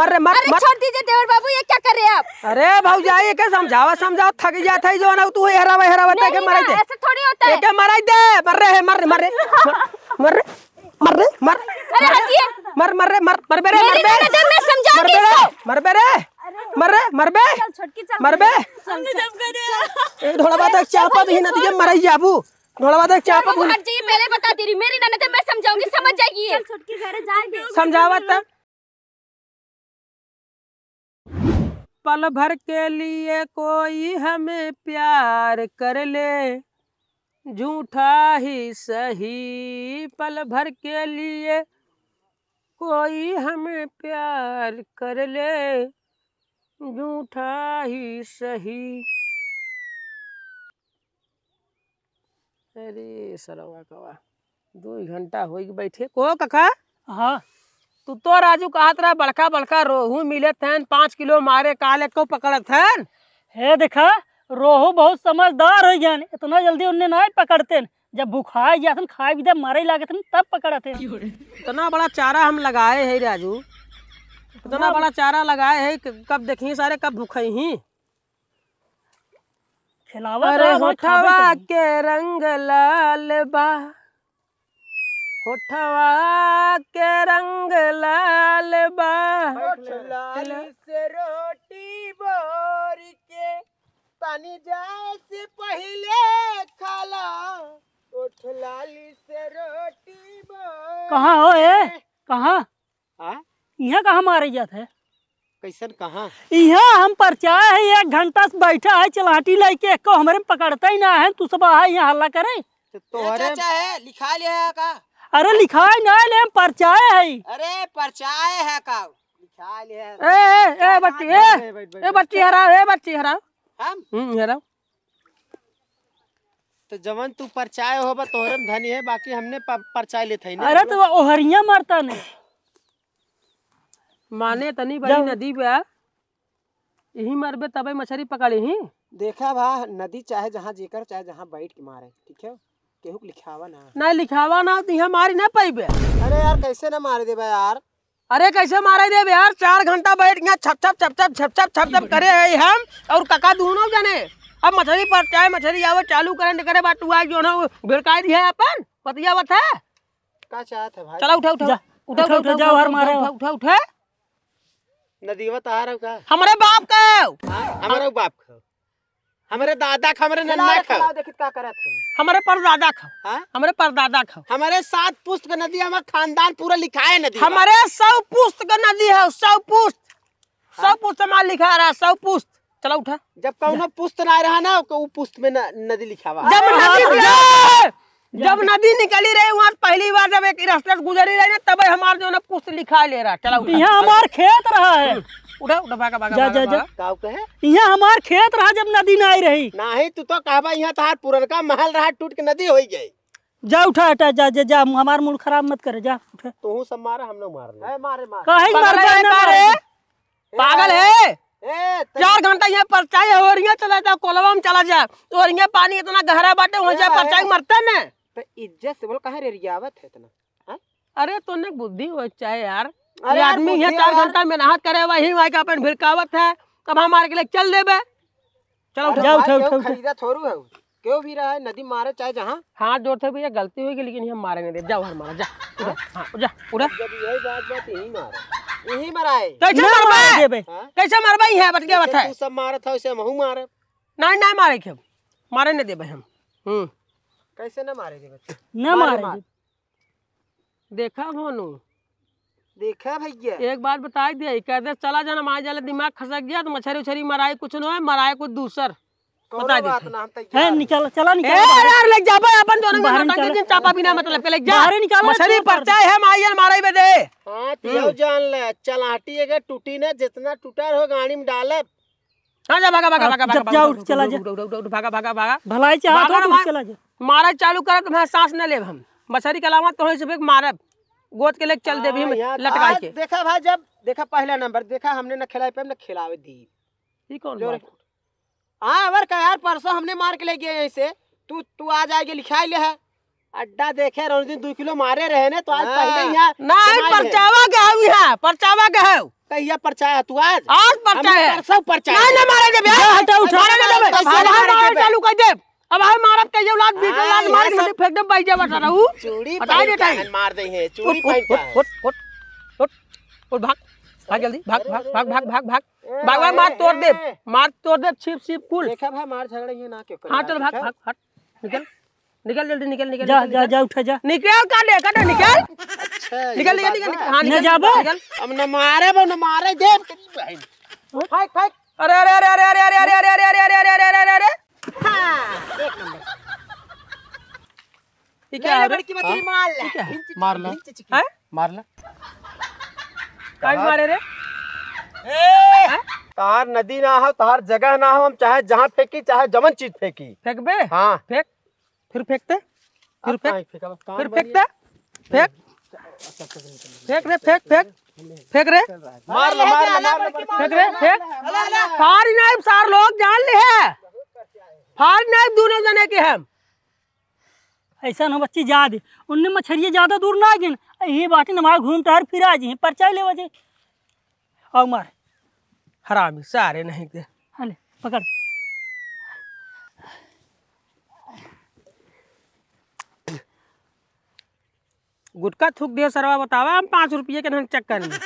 मर रे मर। अरे छोड़ दीजिए देवर बाबू, ये क्या कर रहे हैं आप? अरे भौजाई के समझाओ थक जाता है जो ना तू हरावा के मराई दे। ऐसे थोड़ी होता है। के मराई दे। मर रे मर मर मर मर रे मर। अरे हटिए। मर मर रे मर मर बे रे मर बे। मैं समझाऊंगी इसको। मर बे रे मर रे मर बे मर बे। ए थोड़ा बात चापा भी ना दिए मराई जाबू। थोड़ा बात चापा भी हट जाइए, पहले बता दे रही मेरी ननद है, मैं समझाऊंगी, समझ जाएगी ये। छुटकी घर जाएंगे समझावत। पल भर के लिए कोई हमें प्यार कर ले, झूठा ही सही। पल भर के लिए कोई हमें प्यार कर ले, झूठा ही सही। अरे सरवा कवा 2 घंटा हो गई बैठे को कका। हाँ तू तो राजू कहत रहा बड़का बड़का रोहू मिले थे 5 किलो मारे काले को पकड़त है। हे देखा रोहू बहुत समझदार हो गया, इतना जल्दी उन्हें नहीं पकड़ते। जब भूखाए जाते खाए भी मारे लागे तब पकड़ते। इतना बड़ा चारा हम लगाए है राजू, इतना बड़ा चारा लगाए है कब देखी सारे कब भूखे ही। अरे होठवा के रंग लाल बा, होठवा के रंग लाल बा। लाली से रोटी बोर के पानी जाए से पहले खाला। होठ लाली से रोटी बोर। कहाँ हो ये? कहाँ यहाँ कहाँ मारे जाते है? कैसन कहाँ? यहाँ हम परचाए है, 1 घंटा से बैठा है चलाटी लेके को हमारे पकड़ता ही ना है। तू सब है यहाँ हल्ला करे। तोहरे है लिखा लिया है का? अरे लिखाए ना ले परचाए है। अरे परचाए है का लिखा लिया है। ए बच्ची हराओ हम हराओ। तो जवन तू परचाए होबा तोहरे में धनी है, बाकी हमने परचाए लेते हैं। अरे तो ओहरिया मारता नहीं माने तनी बड़ी नदी पे यही मरबे तबे मछली पकड़े ही। देखा भा नदी चाहे जहाँ जेकर चाहे जहाँ बैठ के मारे, ठीक है? केहू लिखावा ना नहीं लिखावा ना तो यहाँ मारी ना पाइबे। अरे यार कैसे ना मार देबे यार? अरे कैसे मारे देबे यार? 4 घंटा बैठ गया छप छप छप छप छप छप छप छप करे है हम और काका दोनों जाने। अब मछली पर चाहे मछली आवे चालू करे न करे बात हुआ जो ना भिड़काई दी है अपन पतिया बता है का चाहत है भाई? चला उठा उठा उठा उठा जाओ हर मारे उठा उठा। नदीवा तार का हमारे बाप का हमारे बाप का हमारे दादा का हमारे नन्ना का देखित का करत है। हमारे परदादा का हां हमारे परदादा का हमारे 7 पुस्त का नदी हमारा खानदान पूरा लिखा है। नदी हमारे 100 पुस्त का नदी है 100 पुस्त माल लिखा रहा 100 पुस्त। चला उठा। जब कौनो पुस्त ना रहा ना वो पुस्त में नदी लिखावा। जब नदी निकली रही वहाँ पहली बार जब एक रास्ते से गुजरी रही ना तब हमारे जो ना पुस्त लिखा ले रहा। चला उठा। यहाँ हमार खेत रहा है। उठा उठा भागा भागा जा जा जा। काऊ कहे यहाँ हमार खेत रहा जब नदी ना आई रही। नहीं तू तो कहबा यहाँ तार पुरनका महल रहा टूट के नदी हो गई। जा उठा हटा जा जा जा हमार मूड खराब मत करे जा उठा। तू सब मारा हम लोग मारने मारे काहे मार पागल है। 4 घंटा यहाँ परचाई हो रही है चला जा कोलवा में चला जा और यहाँ पानी इतना गहरा बाटे वहाँ जा परचाई मरता है ना। तो इज्जत से बोल कहाँ रे रियावत है इतना? अरे तूने बुद्धि हो चाहे यार। अरे आदमी यहाँ 4 घंटा मेहनत करे वही वही का अपन भिड़कावत है तब हमारे के लिए चल देबे। चलो जा उठा उठा खरीदा थोड़ू है क्यों भी रहा है नदी मारे चाहे जहाँ हाथ जोड़ते भैया गलती होगी लेकिन हम मारेंगे दे। जाओ हर मारा जा जा उड़ा। जब यही बात यही मारे यही मराए। कैसे मरबे कैसे मरबे है बट क्या बता तू सब मारा था वैसे हमहू मारे। नहीं नहीं मारे के मारे नहीं देबे हम। कैसे ना मारे देबे? ना मारे देखा होनू देखा भैया एक बात बता दिया कहते चला जाना मार जाले दिमाग खसक गया तो मछली उछरी मराए कुछ न है मराए कुछ दूसर बता दे है। निकाल चला निकाल यार ले जाबे अपन दोनों के चापा बिना मतलब के ले जा बाहर निकाल मछली परचाई है मारियन मारे बे दे। हां तियो जान ले चलाटी अगर टूटी ना जितना टूटा हो गाड़ी में डाले। हां जा भागा भागा भागा भागा जा चला जा भागा भागा भागा भलाई चाह चला जा मारा चालू कर तो मैं सांस न लेब हम मछली के अलावा तो से मारब गोद के लेके चल दे भी लटका के। देखा भाई जब देखा पहला नंबर देखा हमने न खिलाए पे न खिलावे दी। ये कौन बात? हाँ अबर का यार परसों हमने मार के ले गए यहीं से तू आ जाएगी लिखाई ले है अड्डा देखे रोज दिन 2 किलो मारे रहे ने तो आज पहले यहाँ नहीं परचावा के है यहाँ परचावा के है कहिया पर्चा है तू आज पर्चा है। परसों पर्चा नहीं ना मारे दे जा, हटा, उठा। मारे चालू कर दे। अब हम मारब के जो लात बीच लात मार के मुझे फेंक दे भाई जा बता रहू। चूड़ी हटा पहन देता के है। मार दे है चूड़ी पहन के उठ भाग भाग जल्दी भाग भाग भाग भाग भाग भाग भाग भाग मार तोड़ दे छिप फूल। देखा भाई मार झगड़ा ये ना क्यों हाँ चल भाग भाग हट निकल निकल जल्दी निकल निकल जा जा जा उठा जा निकल काटे निकल अच्छा निकल निकल निकल हाँ न निकल जाबो। निकल। अब न मारे दे भाग भाग अरे अरे अरे अरे अरे अरे अरे अरे अरे अरे अरे अरे अरे अरे हां एक नंबर ये क्या है बड़ी की मछली मार ले हैं मार ले काय मारे रे तार नदी ना हो तार जगह ना हो हम चाहे जहाँ फेंकी चाहे जमन चीज फेंकी फेंक बे हाँ फेंक फिर फेंकते फिर फेंक फिर फेंकता फेंक फेंक रे फेंक फेंक फेंक रे मार ले फेंक रे फेंक फार नाइफ सार लोग जान ले है फार नाइफ दोनों जने के हम ऐसा न बच्ची जा दे उनने मछरिया ज्यादा दूर ना गिन ये बाटी नमाज घूम टहर फिर आ जी पर्चा ले वजे और मार हरामी सारे नहीं के हले पकड़ गुटका थूक दिया सरवा बतावा हम 5 रुपये के नहीं चक्कर में।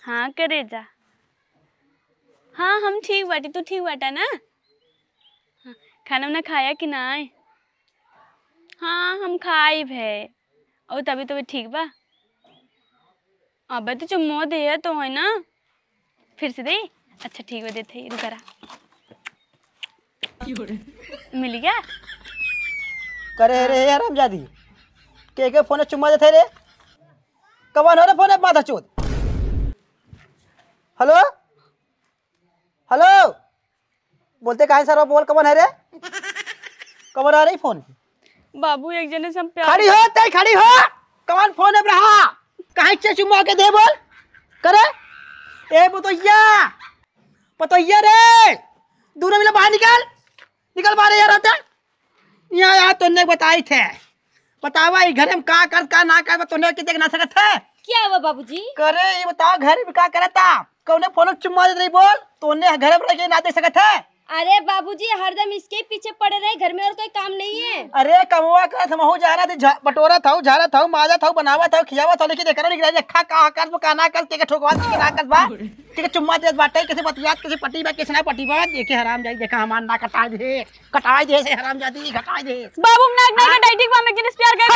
हाँ करे जा। हाँ हम ठीक बाटी तू ठीक बाटा ना। हाँ, खाना वाना खाया कि ना? हाँ हम खाई भे और तभी तो ठीक बा। अब तो चुम्मो दे तो है ना फिर से दे। अच्छा ठीक है देते रुका मिल गया। करे रे यार हम जादी के फोन चुम्मा देते रे कवन हो रे फोन माथा चोद। हेलो हेलो बोलते कहाँ सर बोल कवन है रे कवन आ रही फोन बाबू एक जने से हम प्यार खड़ी हो ते खड़ी हो कवन फोन है रहा कहाँ से चुम्मा के दे बोल करे ए पतोइया रे दूर मिला बाहर निकल बाहर यार आता यहाँ यार तुमने बताई थे बतावा घर में का ना कर तूने कि देख ना सकत है क्या हुआ बाबूजी? करे ये बताओ घर में का करता कौने फोन चुम्मा दे रही बोल तूने घर में रह के ना देख सकत है। अरे बाबूजी हरदम इसके पीछे पड़े रहे घर में और कोई काम नहीं है। अरे कमवा कर हम जा रहा थे बटोरा था झारा था माजा था बनावा था खियावा था लेके देखा नहीं रखा का कर का ना कर के ठोकवा के ना कर बा ठीक है चुम्मा दे बाटे किसी बतियात किसी पट्टी बा किसी ना पट्टी बा देखे हराम जाई देखा हमार ना कटा दे से हराम जाती घटा दे बाबू नाक नाक डाइटिंग बा में किस प्यार कर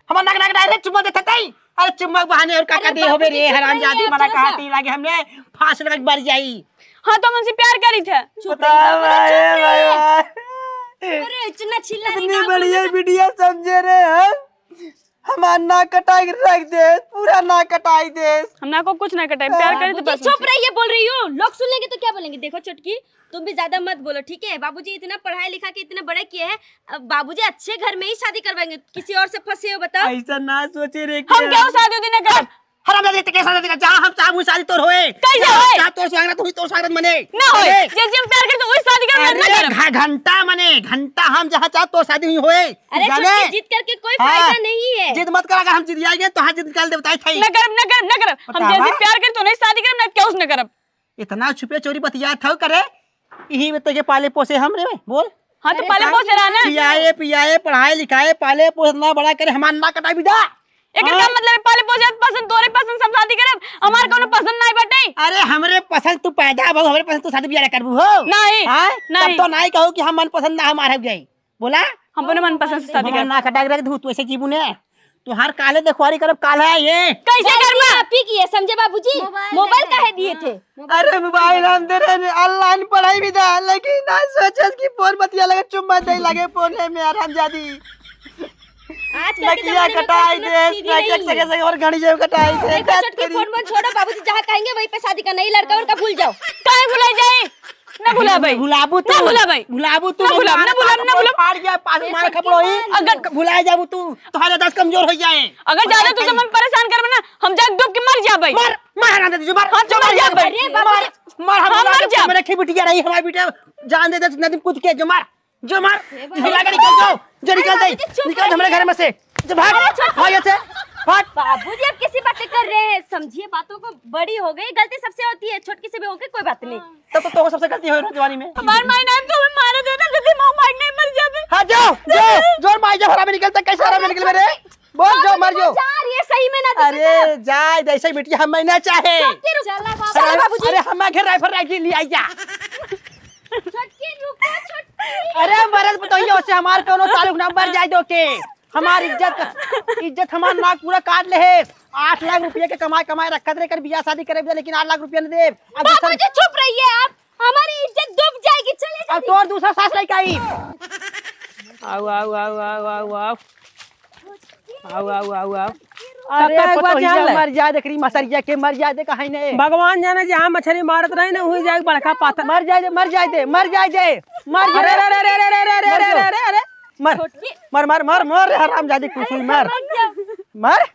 हम नाक नाक डायरेक्ट चुम्मा देते तई अरे चुम्मा बहाने और काका दे होबे रे हराम जाती बड़ा कहती लागे हमने फांस लग मर जाई। हाँ तो मुझसे प्यार करी थे। अरे इतना चिल्ला इतनी बढ़िया वीडियो समझे रे हमार ना कटाई रख दे पूरा ना कटाई दे हम ना को कुछ ना कटाए प्यार करी तो बस चुप रहिए बोल रही हो लोग सुन लेंगे तो क्या बोलेंगे। देखो चुटकी तुम भी ज्यादा मत बोलो ठीक है। बाबूजी इतना पढ़ाई लिखा के इतना बड़े किए हैं अब बाबूजी अच्छे घर में ही शादी करवाएंगे किसी और से फंसे हो बताओ। ऐसा ना सोचे रे हम क्या शादी उदी ना कर हराम जाती के कैसा देगा जहां हम चाहू शादी तोर होए कैसे होए चाह तोर स्वागत तू तोर स्वागत मने ना होए जैसे हम प्यार करते वही शादी कर ना कर घंटा मने घंटा हम जहां चाह तो शादी हुई होए। अरे चुटकी जीत करके कोई फायदा नहीं है। जिद मत कर अगर हम जीत जाएंगे तो हां जिद निकाल दे बताई थई ना कर हम जैसे प्यार करते तो नहीं शादी करब ना क्या उस ना करब। इतना छुपे चोरी बतिया था करे यही बते के पाले पोसे हम रे बोल। हां तो पाले पोसे रहा ना पियाए पढ़ाए लिखाए पाले पोसना बड़ा करे हमार ना कटाई बिदा एकर का मतलब पाले पोसे पसंद तोरे पसंद सब शादी करब हमार कोनो पसंद नहीं बटे। अरे हमरे पसंद तू पैदा हो हमरे पसंद तू शादी ब्याह करबू हो नहीं तब तो नहीं कहू कि हम मन पसंद ना हमार हो गई बोला हम अपने मन पसंद से शादी कर ना कटा रख दू तू ऐसे जीबू ने तू हर काले देखवारी करब काल है ये कैसे करबा आप ही की है समझे बाबूजी मोबाइल काहे दिए थे। अरे मोबाइल हम दे रहे ऑनलाइन पढ़ाई भी दा लेकिन ना सोचस कि फोन बतिया लगे चुम्मा दे लगे फोन में आराम जादी आजकल के जमाने में कटाई दे और घड़ी जेब कटाई दे छोटके फोन में छोड़ो बाबूजी जहां कहेंगे वहीं पे शादी करना ही लड़का उनका भूल जाओ काहे भुला जाए ना भुला भाई भुलाबू तू फाड़ गया पास मारे खपड़ो ही अगर भुला जाबू तू तो हाल 10 कमजोर हो जाए अगर ज्यादा तुझे मन परेशान करबे ना हम जाग डूब के मर जा भाई मार हराम दे मार हां मर जा भाई अरे बाबू मार हम मर जा मेरे की बिटिया रही हमारी बिटिया जान दे नदी कूद के जो मार झूला गाड़ी निकल जाओ जो निकल दे निकल हमारे घर में से जो भाग भाग ऐसे बाबूजी अब किसी बातें कर रहे हैं, समझिए बातों को, बड़ी हो गई, गलती सबसे होती है, छोटकी से भी होगी, कोई बात नहीं। तब तो सबसे गलती हो रही जवानी में। हमार माई नाम तो हमें मारे देना, जल्दी माँ मार नहीं मर जावे। हाँ जाओ जोर मार जा, हरा में निकलता कैसे हरा में निकल मेरे, बोल जाओ मर जाओ। जा रही है सही में ना। अरे जाए जैसे बेटी हम ना चाहे। चला बाबूजी। अरे हम घर राइफल राइफल ले आई जा। छोटकी रुको, छोटकी। अरे मरद बताइए उससे हमार कोनो ताल्लुक ना बढ़ जाए दो के। हमारी इज्जत हमार नाक पूरा काट ले है। 8 लाख रुपए के कमाई रखत रे कर बियाह शादी करे, लेकिन 8 लाख रुपया नहीं दे। अब बाबूजी चुप रहिए आप, हमारी इज्जत डूब जाएगी, चले अब तो और दूसरा सास नहीं आई। आओ आओ आओ आओ आओ आओ आओ आओ आओ आओ। अरे एक बात जान ले। मर जाए देखरी मसरिया के मर जाए दे कहीं नहीं। भगवान जाने जहाँ मछली मारत रहे ना वही जाए बड़का पाथर। मर जाए दे मर जाए दे मर जाए दे मर अरे अरे अरे अरे अरे अरे अरे अरे अरे अरे मर मर मर मर मर हरामजादी कुछ हुई मर मर।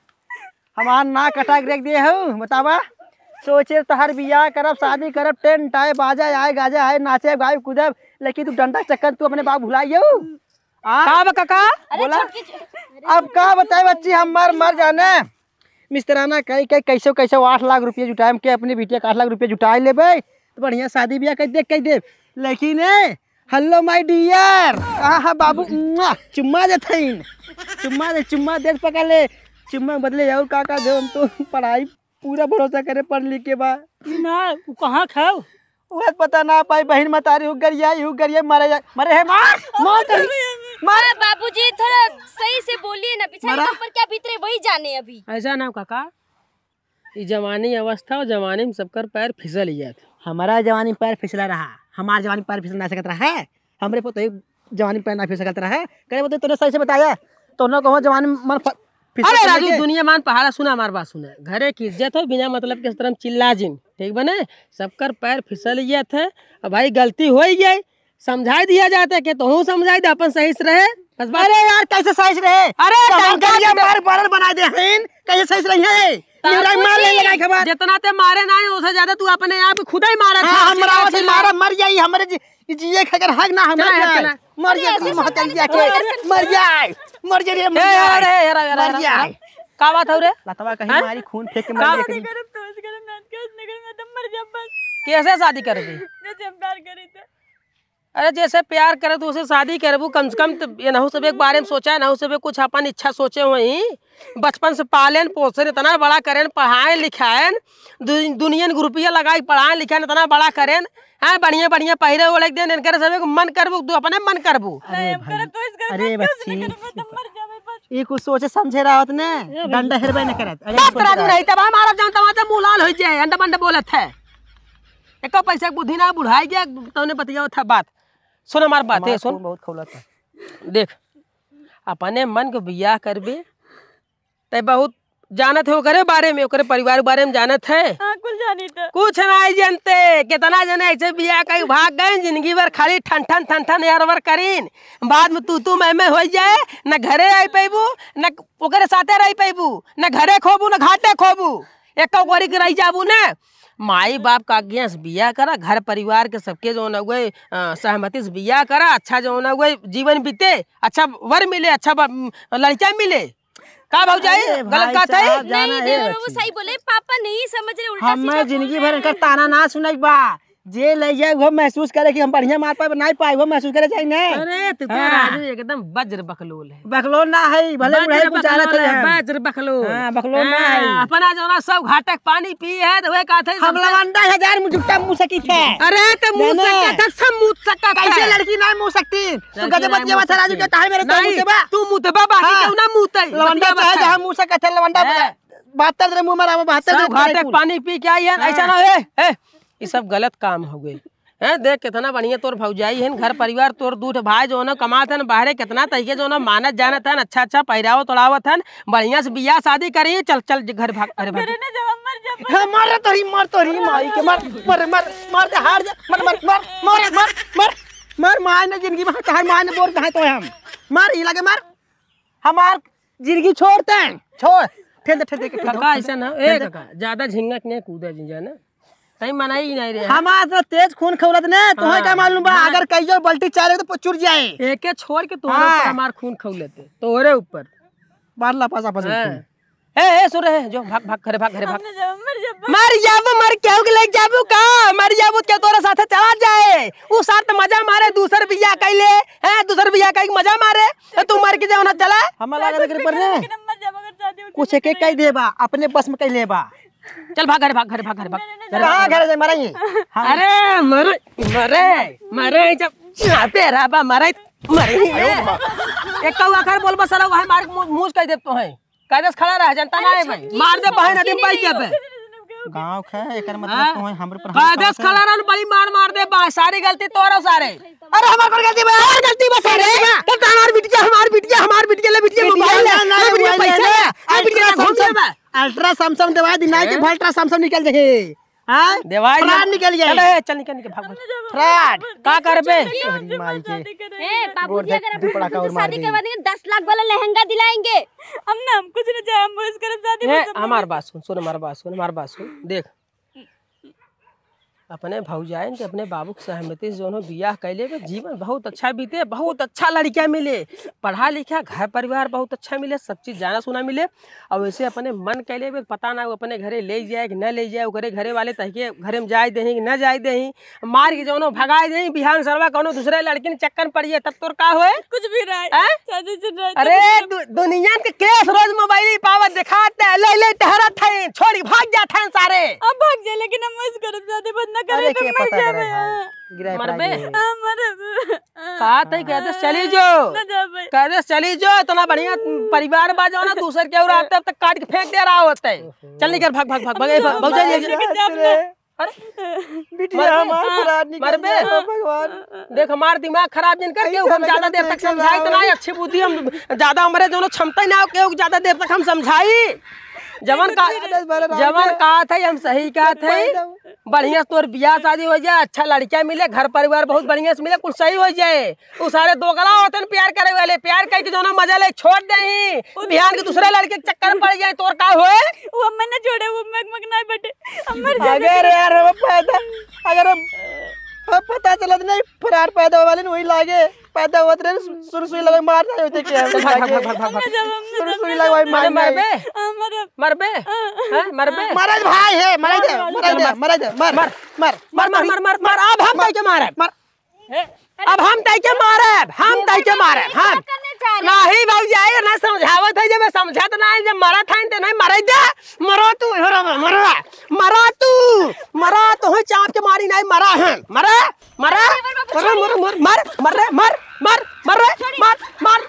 हमार ना कटा रख दे हो बतावा। सोचे तो हर बियाह करब शादी करब, टेंट आए बाजा आए गाजा आए नाचे गाय कूदब, लेकिन तू डंडा चक्कर तू अपने बाप भुलाइयो। का काका बोला अब का बताए बच्ची हम मर जाने। मिस्त्राना कई कैसे 8 लाख रुपये जुटाए के अपने बिटिया के 8 लाख रुपये जुटाए लेबे तो बढ़िया शादी ब्याह कर दे। लेकिन हेलो माय डियर कहाँ बाबू चुम्मा दे चुम्मा दे पकड़ ले चुम्मा बदले और काका दे। हम तो पढ़ाई पूरा भरोसा करे पढ़ लिख के बाद ना वो कहाँ खाओ वह पता ना पाई बहन मतारी हुगरिया मरे है मार बाबूजी थोड़ा सही से बोलिए ना, पिछले ऊपर क्या बीत रहे वही जाने अभी। ऐसा ना काका, ये जवानी अवस्था और जवानी में सबकर पैर फिसल ही जाते। हमारा जवानी पैर फिसला रहा, हमारा जवानी पैर फिसल ना सकता है। हमरे को तो जवानी पैर ना फिसल सकता है। करे बोलते तूने सही से बताया तो ना कहो जवानी मन अरे राजू दुनिया मान पहाड़ा सुना हमार बात सुने। घरे की इज्जत हो बिना मतलब के तरह चिल्ला जिन ठीक बने। सबकर पैर फिसल गया थे और भाई गलती हो ही गई, समझा दिया जाता कि तू समझाई दे अपन सही से रहे बस। अरे यार कैसे सही से रहे, अरे मार बरल बना दे हैं कैसे सही से रही है। मार ले लगाई खबर जितना ते मारे ना उससे ज्यादा तू अपने आप खुद ही मारा था। हमरा से मारा मर जाई हमरे जिए खगर हक ना हम मर जाए मर जाए मर जाए मर जाए। का बात हो रे लतवा कहीं मारी खून फेंक के मर जाए। कैसे शादी कर दी? अरे जैसे प्यार करे तो उसे शादी करबू कम से कम तो ये नहु सब एक बारे में सोचा नहु सब कुछ अपन इच्छा सोचे वही बचपन से पालन पोषण इतना बड़ा करें पढ़ाए लिखाएं दुनिया में रुपया लगाई पढ़ाए लिखाएं इतना बड़ा करें। हाँ बढ़िया बढ़िया पहिरे ओढ़ देन इनकर सब मन करबू तू अपने मन करबू। अरे बच्ची ये कुछ सोचे समझे रहा होत ने डंडा हेरबे न करत। अरे नहीं तब हमारा जान तमाचा मुंह लाल हो जाए अंडा बंडा बोलत है एको पैसा बुद्धि ना बुढ़ाई गया तूने बतिया था बात। सुन हमार बात है सुन बहुत खौलत है। देख अपने मन को बियाह करबे ते बहुत जानत हो करे बारे में ओकरे परिवार बारे में जानत है। कुछ नहीं जानते कितना जने ऐसे बियाह कई भाग गए जिंदगी भर खाली ठन ठन यार करीन बाद में तू मैं हो जाए न घरे आई पैबू न ओकरे साथे रह पैबू न घरे खोबू न घाटे खोबू एक गोरी के रह जाबू न। माई बाप का आज्ञा से बियाह करा घर परिवार के सबके जो न हुए सहमति से बियाह करा अच्छा जो न हुए जीवन बीते अच्छा वर मिले अच्छा लड़का मिले। का भाई गलत का था नहीं देवर वो सही बोले पापा नहीं समझ रहे उल्टा सीधा हम जिंदगी भर इनका ताना ना सुनाई बा जे ले जाए वो महसूस करे कि हम बढ़िया मार पाए नहीं पाए वो महसूस करे चाहिए ना। अरे तू तो राजू एकदम वज्र बकलोल है। बकलोल ना है भले बुढ़ाई गुजारत है वज्र बकलोल। हां बकलोल ना है अपना जोना सब घाटक पानी पी है तो वे का थे हम लवंडा 1000 मुझुट्टा मुंह सकी थे। अरे तो मुंह सकता सब मुंह सकता कैसे लड़की ना मुंह सकती तू गजब बतिया बता राजू के काहे मेरे तो मुंह बा तू मुंह ते बाबा क्यों ना मुंह ते लवंडा चाहे जहां मुंह सका थे लवंडा 72 रे मुंह मारा 72 घाटक पानी पी के आई है ऐसा ना है ये सब गलत काम हो गए हैं। देख कितना बढ़िया तोर भौजाई है घर परिवार तोर दूठ भाई जो ना कमात है बाहरे कितना तरीके जो ना मानत जानत है अच्छा अच्छा पहराव तोड़ावत है बढ़िया से बियाह शादी करी चल चल घर भाग। अरे मार तोरी माई के मार दे हार जा मार माय ने जिंदगी में तहार माय ने बोल कहा तो हम मार ई लगे मार हमार जिंदगी छोड़ते हैं छोड़ ठेल दे के काका ऐसा ना ए काका ज्यादा झिंगक ने कूदे जिंजा ना कहीं मनाई नहीं रे हमारा तो तेज खून खौलत ने तुम्हें क्या मालूम बा अगर कईयो बल्टी चाले तो चुर जाए एक छोड़ के तोरे ऊपर हमार खून खौलते तोरे ऊपर बारला पासा ए सुन रहे जो भाग भाग घरे भाग घरे भाग मर जाब मर क्यों के लेके जाबू का मर जाबू क्या तोरा साथे चला जाए उ साथ मजा मारे दूसर बिया कैले हैं दूसर बिया का मजा मारे तू मर के जाओ ना चला हम लगा दे पर ने कुछ एक कह देबा अपने बस में कह लेबा चल भाग घरे भाग घरे भाग घरे भाग कहां घर जाए मराई अरे मरे मरे मरे जब पे राबा मरे मरे एक कौवा खर बोल बस साला वहां मार मुंह कह दे तो है कायदे से खड़ा रह जनता ना है भाई मार दे बहन नदी पाई के पे गांव है एकर मतलब तो है हमरे पर कायदे से खड़ा रहन बड़ी मार दे बा सारी गलती तोरा सारे अरे हमार कोई गलती बा और गलती बस रे तो हमार बिटिया ले बिटिया मोबाइल ले बिटिया पैसा आ बिटिया घूम से बा अल्ट्रा सैमसंग दवाई दी नाइ के भल्ट्रा सैमसंग निकल देखे हां दवाई फ्रॉड निकल गया चल निकल भाग फ्रॉड का करबे तेरी माई के ए बाबूजी अगर दू पड़ाका और अपने मार शादी देंगे। करवा देंगे 10 लाख वाला लहंगा दिलाएंगे। हम ना हम कुछ नहीं चाहे हम बस करब शादी हमार बात सुन हमार बात सुन देख अपने भौजाइन के अपने बाबू के सहमति से जो बियाह कैले के जीवन बहुत अच्छा बीते बहुत अच्छा लड़कियां मिले पढ़ा लिखा घर परिवार बहुत अच्छा मिले सब चीज जाना सुना मिले और वैसे अपने मन कैले में पता ना वो अपने घरे ले जाए कि न ले जाए घरे घरे वाले तहके घरे में जाए दही कि न जाए दही मार के जो भगाए दही बिहान सरवा कौनो दूसरे लड़की ने चक्कर पड़िए तब तोर का होए कुछ भी रहा हैं? शादी से रहा अरे दुनिया के केस रोज मोबाइल पावर दिखाते ले टहरत है छोड़ी भाग जाते हैं सारे अब भाग जाए लेकिन हम बस करब शादी बंद ना अरे करे तो के मर पता जाबे करे गिराए मरबे। मर कहा था कहते चली जो ना जाबे कहते चली जो इतना बढ़िया परिवार बाजो ना दूसर के और आते अब तक काट के फेंक दे रहा होता है चल निकल भाग भाग भाग भाग भौजाई बिटिया हमार फ्रॉड निकल मरबे। गया भगवान देख हमार दिमाग खराब जिन कर के हम ज्यादा देर तक समझाए तो ना अच्छी बुद्धि हम ज्यादा हमारे दोनों क्षमता ही ना हो के ज्यादा देर तक हम समझाई जवन कहा था हम सही कहा थे बढ़िया तोर बियाह शादी हो जाए अच्छा लड़कियां मिले घर परिवार बहुत बढ़िया से मिले कुछ सही हो जाए वो सारे दोगला होते हैं प्यार करे वाले प्यार करके जो ना मजा ले छोड़ दे बिहान के दूसरे लड़के के चक्कर पड़ जाए तोर का होए वो अम्मा ने छोड़े वो मग ना बटे हम मर जाबे अगर यार वो पैदा अगर पता चलत नहीं फरार पैदा वाले ने वही लागे पैदा होत रहे सुरसुई लगे मार नहीं होते क्या भाग सुरसुई लगे मार मरबे मर मरबे हैं मरबे महाराज भाई है मर मर मर मर मर मर अब हम तय के मारे अब हम तय के मारे हम नहीं भौजाई ना समझावत है जब मैं समझत नहीं जब मरा था तो नहीं मरे दे मरो तू मरा तो है चाप के मारी नहीं मरा है मरा मर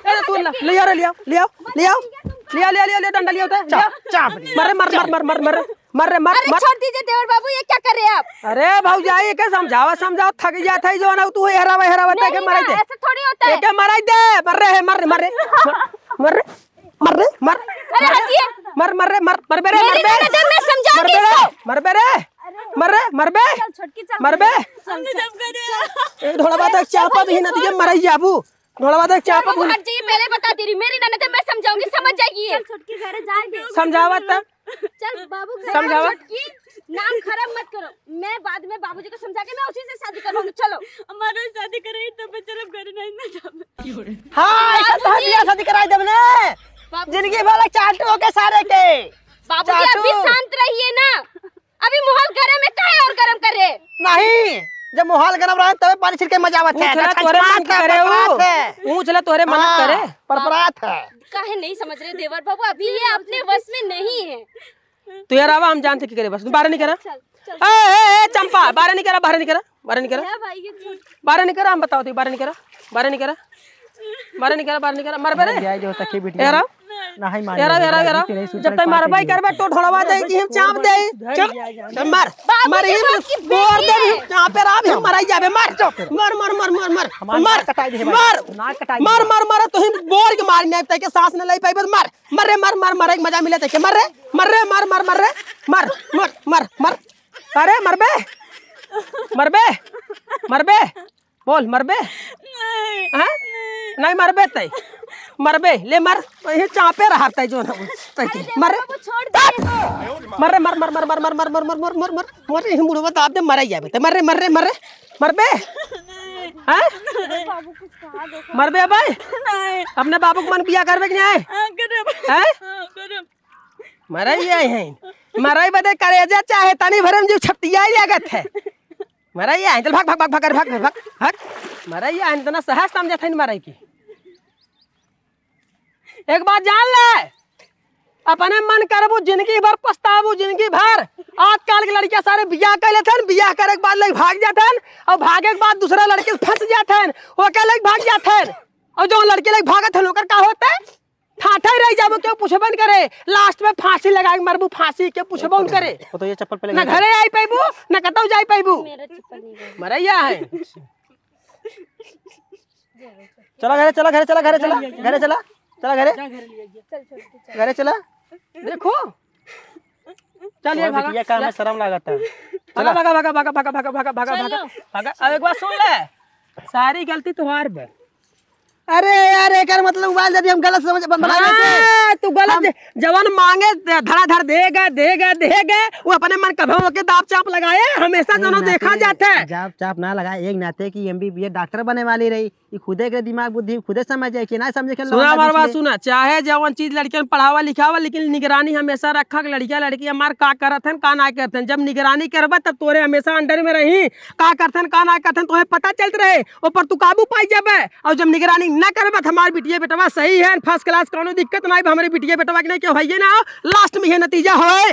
ए तू ले डंडा लिया होता है चाप मर अरे छोड़ दीजिए देवर बाबू ये क्या कर रहे हैं आप? अरे भौजाई के समझाओ थक जाता है जो ना तू हरावा तय के मराई दे ऐसा थोड़ी होता है। के मराई दे मर अरे हटिए। मर बे मेरी नजर में समझाऊंगी इसको। छोटकी चल मरबे हमने जब करे थोड़ा बात चापा भी ना दिए मराई जाबू थोड़ा बात चापा बाबू हट जाइए पहले बता दे रही मेरी ननद मैं समझाऊंगी समझ जाएगी ये। छोटकी घर जाएंगे समझावत तक चल बाबू समझावा। छोटकी नाम खराब मत करो मैं बाद में बाबूजी को समझा के मैं उसी से शादी करूंगी चलो। हमारे शादी करे तो मैं चलब घर नहीं ना जाबे हां ऐसा तो बियाह शादी कराई देब ने जिंदगी भर चाटो के सारे के बाबूजी अभी शांत रहिए ना अभी माहौल गरम है काहे और गरम कर रहे नहीं जब माहौल गरम रहे तब पानी छिड़के मजा आवत है तोरे मन करे ऊंचला तोरे मन करे परपरात है काहे नहीं समझ रहे देवर बाबू अभी ये अपने वश में नहीं है। तू यार आवा हम जानते की करे बस तू बाहर नहीं करा चल ए चंपा बाहर नहीं करा बाहर नहीं करा क्या भाई ये छोड़ बाहर नहीं करा हम बताओ तू बाहर नहीं करा मर बे जाए जो तक की बिटिया यार नहीं मार यार जब तक मारबाई करबे तो ढोड़वा दे कि हम चाप दे चल मर ही बोर दे यहां पे आ भी हम मराई जाबे मर कटाई दे मर तो हम बोर के मार नहीं तय के सांस न ले पाइबे मर मजा मिले तय के मर अरे मरबे बोल मरबे हैं नहीं मरबे तय मरबे ले मर ये चापे रहा तय जो मर ही मुड़ बता दे मर जाबे त मरबे हैं मरबे भाई अपने बाबू को मन बिया करबे कि नहीं हैं मरैया है मरई बदे करेजा चाहे तनी भरम जो छपटिया ही लागत है मरैया है चल भाग भाग भाग भाग भाग भाग भाग मरैया है इतना सहज समझत है मरई की। एक बात जान ले अपने मन करबू जिंदगी भर पछताबू जिंदगी भर। आजकल के लड़कियां सारे बियाह कर लेते हैं, बियाह करे के बाद लग भाग जाते हैं और भागे के बाद दूसरा लड़के फंस जाते हैं वो क्या लग भाग जाते हैं और जो लड़के लग भागत है लोकर का होता है ठाठा ही रह जाबो क्यों पूछबन करे लास्ट में फांसी लगाए मरबू फांसी के पूछबन करे वो तो ये चप्पल पे ना घरे आई पाइबू ना कतौ जाई पाइबू मेरा चप्पल नहीं गया। मरैया है। चला घरे चला घरे चला घरे चला घरे चला चला घरे घरे चला। देखो चलिए भागा ये काम में शर्म लागत है। भागा भागा भागा भागा भागा भागा भागा भागा भागा भागा। अब एक बात सुन ले सारी गलती तुम्हार पे। अरे यार एक मतलब मोबाइल यदि हम गलत समझ बना हाँ, तू गलत जवान मांगे धड़ाधड़ देगा देगा देगा वो अपने मन कभों के दाप चाप लगाए हमेशा दोनों देखा जाता है। जाप चाप ना लगाए एक नाते की एमबीबीएस डॉक्टर बने वाली रही ये खुदे के दिमाग बुद्धि खुदे समझ जाए कि ना समझे के सुना हमार बात सुना चाहे जवन चीज लड़कियन पढ़ावा लिखावा लेकिन निगरानी हमेशा रखा कि लड़किया लड़की हमार का करत हन का ना करत हन। जब निगरानी करबा तब तोरे हमेशा अंडर में रही का करत हन का ना करत हन तोहे पता चलत रहे ऊपर तू काबू पाई जाबे। और जब निगरानी न करबा त हमार बिटिया बेटवा सही है फर्स्ट क्लास कोनो दिक्कत ना हमारे बिटिया बेटवा के नहीं क्यों भइए ना लास्ट में ये नतीजा होए।